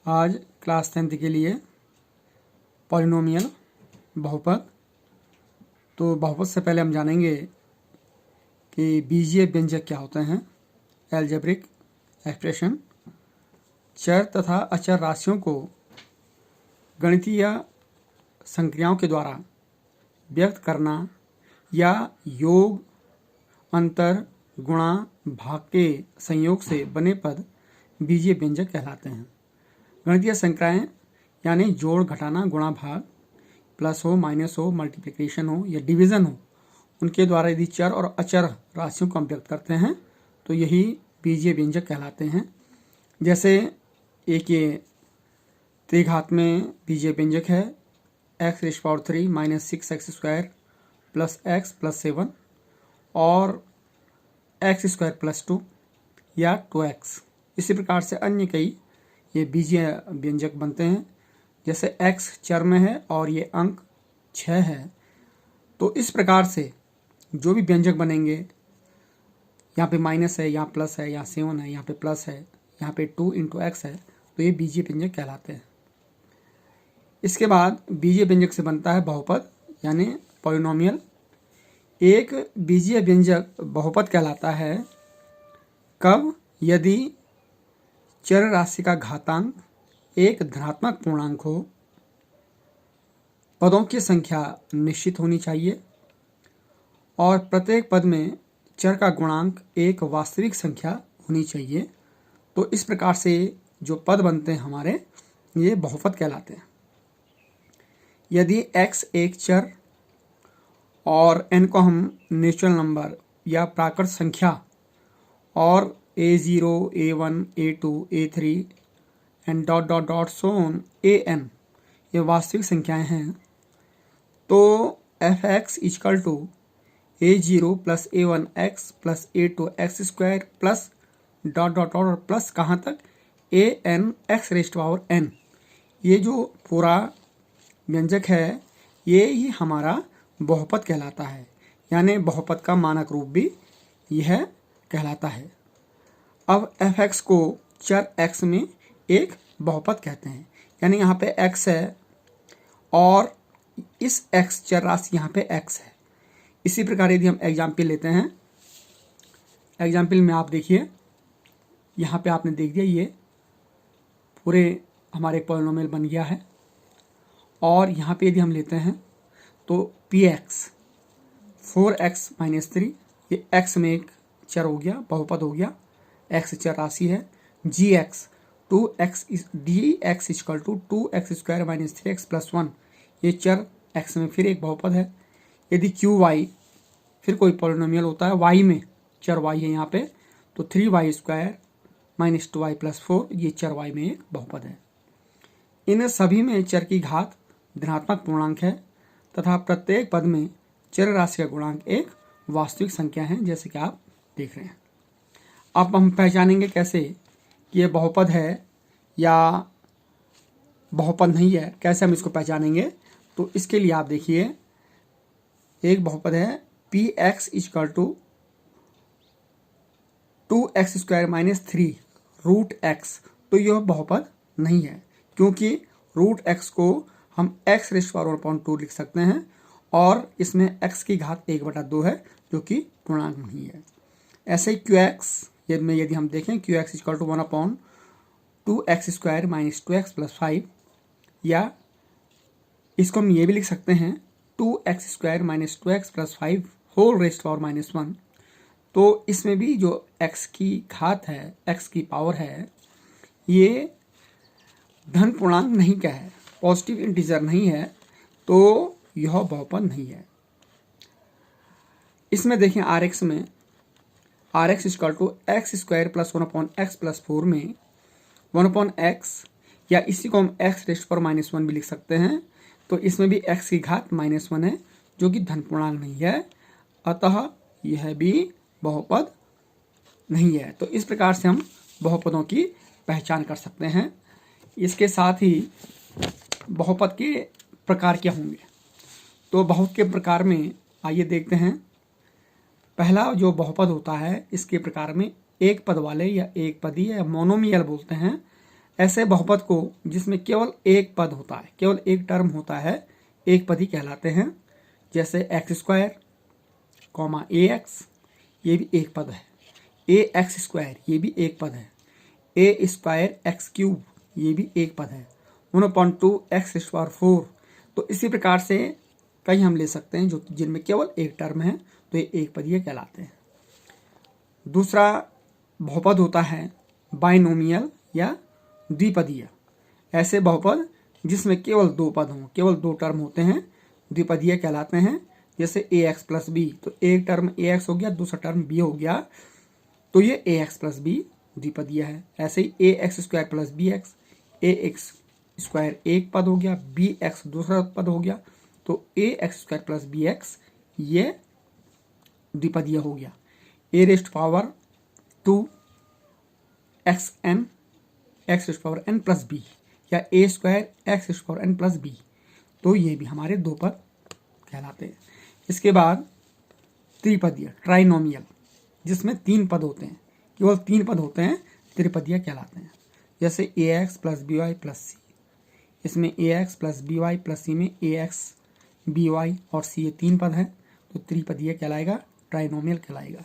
आज class 10th के लिए पॉलिनोमियल बहुपद। तो बहुपद से पहले हम जानेंगे कि बीजीय व्यंजक क्या होते हैं। एल्जेब्रिक एक्सप्रेशन, चर तथा अचर राशियों को गणितीय संक्रियाओं के द्वारा व्यक्त करना या योग, अंतर, गुणा, भाग के संयोग से बने पद बीजीय व्यंजक कहलाते हैं। गणितीय संक्रियाएं यानी जोड़, घटाना, गुणा, भाग, प्लस हो, माइनस हो, मल्टीप्लिकेशन हो या डिवीजन हो, उनके द्वारा यदि चर और अचर राशियों को हम व्यक्त करते हैं तो यही बीजीय व्यंजक कहलाते हैं। जैसे एक ये त्रिघात में बीजीय व्यंजक है x³ - 6x² + x + 7 और x² + 2 या 2x। इसी प्रकार से अन्य कई ये बीजीय व्यंजक बनते हैं। जैसे x चर में है और ये अंक 6 है, तो इस प्रकार से जो भी व्यंजक बनेंगे, यहाँ पे माइनस है, यहाँ प्लस है, यहाँ 7 है, यहाँ पे प्लस है, यहाँ पे 2 × x है, तो ये बीजीय व्यंजक कहलाते हैं। इसके बाद बीजीय व्यंजक से बनता है बहुपद यानी पॉलिनोमियल। एक बीजीय व्यंजक बहुपद कहलाता है कब? यदि चर राशि का घातांक एक धनात्मक पूर्णांक हो, पदों की संख्या निश्चित होनी चाहिए और प्रत्येक पद में चर का गुणांक एक वास्तविक संख्या होनी चाहिए। तो इस प्रकार से जो पद बनते हैं हमारे, ये बहुपद कहलाते हैं। यदि x एक चर और n को हम नेचुरल नंबर या प्राकृत संख्या और a0, a1, a2, a3 and ... so on an ये वास्तविक संख्याएं हैं, तो f(x) = a0 + a1x + a2x² plus ... plus कहाँ तक an(x⁴n). ये जो पूरा व्यंजक है, ये ही हमारा बहुपद कहलाता है, यानी बहुपद का मानक रूप भी यह कहलाता है। अब f(x) को चर x में एक बहुपद कहते हैं, यानी यहाँ पे x है और इस x चर राशि यहाँ पे x है। इसी प्रकार यदि हम एग्जाम्पल लेते हैं, एग्जाम्पल में आप देखिए, यहाँ पे आपने देख दिया ये पूरे हमारे पॉलिनोमियल बन गया है। और यहाँ पे यदि हम लेते हैं तो px 4x - 3, ये x में एक चर हो गया, बहुपद हो गया, x चर राशि है। gx 2x dx = 2x² - 3x + 1, ये चर x में फिर एक बहुपद है। यदि qy फिर कोई पॉलिनोमियल होता है, y में चर y है यहाँ पे, तो 3y² - 2y + 4, ये चर y में एक बहुपद है। इन सभी में चर की घात धनात्मक पूर्णांक है तथा प्रत्येक पद में चर राशि का गुणांक एक वास्तविक संख्या है, जैसे कि आप देख रहे हैं। अब हम पहचानेंगे कैसे कि ये बहुपद है या बहुपद नहीं है, कैसे हम इसको पहचानेंगे। तो इसके लिए आप देखिए, एक बहुपद है px = 2x² - 3 √x, तो यह बहुपद नहीं है, क्योंकि √x को हम x⁴2 लिख सकते हैं और इसमें x की घात 1/2 है, जो कि पूर्णांक नहीं है। ऐसे ही qx में यदि हम देखें, qx = 1/2x² - 2x + 5, या इसको हम ये भी लिख सकते हैं 2x² - 2x + 5 होल (1). तो इसमें भी जो x की घात है, x की पावर है, ये धन पूर्णांक नहीं का है, पॉजिटिव इंटीजर नहीं है, तो यह बहुपद नहीं है। इसमें देखें rx में, rx = x² + 1/x + 4 में 1/x, या इसी को हम x⁻1 भी लिख सकते हैं, तो इसमें भी x की घात -1 है, जो कि धन पूर्णांक नहीं है, अतः यह भी बहुपद नहीं है। तो इस प्रकार से हम बहुपदों की पहचान कर सकते हैं। इसके साथ ही बहुपद के प्रकार क्या होंगे, तो बहुपद के प्रकार में आइए देखते हैं। पहला जो बहुपद होता है, इसके प्रकार में एक पद वाले या एक पदी या मोनोमियल बोलते हैं, ऐसे बहुपद को जिसमें केवल एक पद होता है, केवल एक टर्म होता है, एक पद ही कहलाते हैं। जैसे एक्स स्क्वायर कॉमा ए एक्स, ये भी एक पद है। ए एक्स स्क्वायर, ये भी एक पद है। ए स्क्वायर एक्स क्यूब, ये भी एक पद है। 1/2 एक्स पावर 4। तो इसी प्रकार से कई हम ले सकते हैं जो जिनमें केवल एक टर्म है, तो ये एक पदीय कहलाते हैं। दूसरा बहुपद होता है बाइनोमियल या द्विपदीय। ऐसे बहुपद जिसमें केवल दो पद हों, केवल दो टर्म होते हैं, द्विपदीय कहलाते हैं। जैसे ए एक्स प्लस बी, तो एक टर्म ए एक्स हो गया, दूसरा टर्म बी हो गया, तो ये ए एक्स प्लस बी द्विपदीय है। ऐसे ही ए x square plus B x, A x square एक पद हो गया, बी एक्स दूसरा पद हो गया, तो A x square plus B x ये द्विपदीय हो गया। A raised power 2 x n, x power n plus B, या A square x power n plus B, तो ये भी हमारे दो पद कहलाते हैं। इसके बाद त्रिपदीय ट्राइनोमियल, जिसमें तीन पद होते हैं, केवल तीन पद होते हैं, त्रिपदीय कहलाते हैं। जैसे a x plus b y plus c, इसमें a x plus b y plus c में ए एक्स बी वाई और सी ये तीन पद हैं, तो त्रिपदीय कहलाएगा, ट्राइनोमियल कहलाएगा।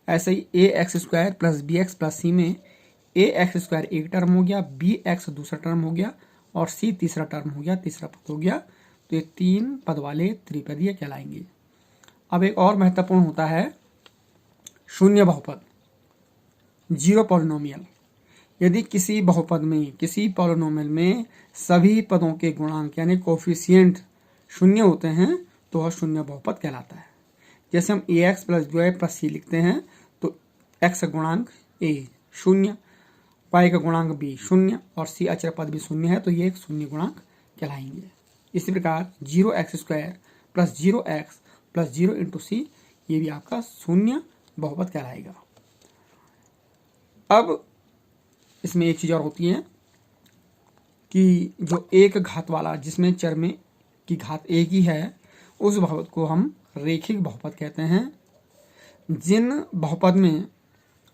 ऐसे ही ए x square plus B x plus c में ए एक्स स्क्वायर एक टर्म हो गया, बी एक्स दूसरा टर्म हो गया और सी तीसरा टर्म हो गया, तीसरा पद हो गया, तो ये तीन पद वाले त्रिपदीय कहलाएंगे। अब एक और महत्वपूर्ण होता है शून्य बहुपद, जीरो पॉलिनोमियल। यदि किसी बहुपद में, किसी पॉलिनोमियल में सभी पदों के गुणांक यानी कोफिशिएंट शून्य होते हैं, तो वह शून्य बहुपद कहलाता है। जैसे हम a x plus b y plus c लिखते हैं, तो एक्स का गुणांक ए शून्य, वाई का गुणांक बी शून्य और सी अचर पद भी शून्य है, तो ये एक शून्य गुणांक कहलाएंगे। इसी प्रकार 0x square plus 0x plus 0 into c, ये भी आपका शून्य बहुपद कहलाएगा। अब इसमें एक चीज और होती है कि जो एक घात वाला, जिसमें चर में की घात एक ही है, उस बहुपद को हम रेखिक बहुपद कहते हैं। जिन बहुपद में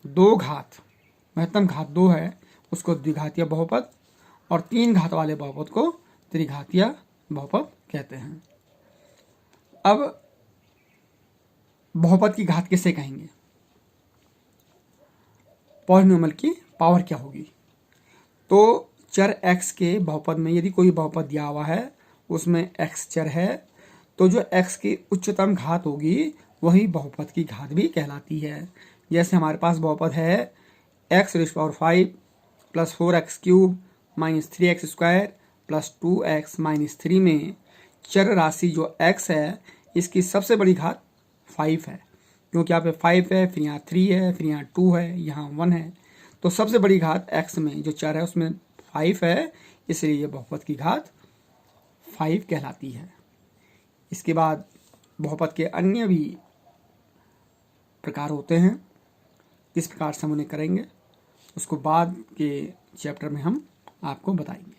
दो घात, महत्तम घात दो है, उसको द्विघातीय बहुपद, और तीन घात वाले बहुपद को त्रिघातीय बहुपद कहते हैं। अब बहुपद की घात किसे कहेंगे? पॉलिनोमियल की पावर क्या होगी? तो चर x के बहुपद में यदि कोई बहुपद दिया हुआ है, उसमें x चर है, तो जो x की उच्चतम घात होगी वही बहुपद की घात भी कहलाती है। जैसे हमारे पास बहुपद है x rays power 5 plus 4x cube minus 3x square plus 2x minus 3 में चर राशि जो x है, इसकी सबसे बड़ी घात 5 है, क्योंकि यहाँ पे 5 है, फिर यहाँ 3 है, फिर यहाँ 2 है, यहाँ 1 है, तो सबसे बड़ी घात x में जो चर है उसमें 5 है, इसलिए ये बहुपद की घात 5 कहलाती है। इसके बाद बहुपद के अन्य भी प्रकार होते हैं, किस प्रकार से हम उन्हें करेंगे उसको बाद के चैप्टर में हम आपको बताएंगे।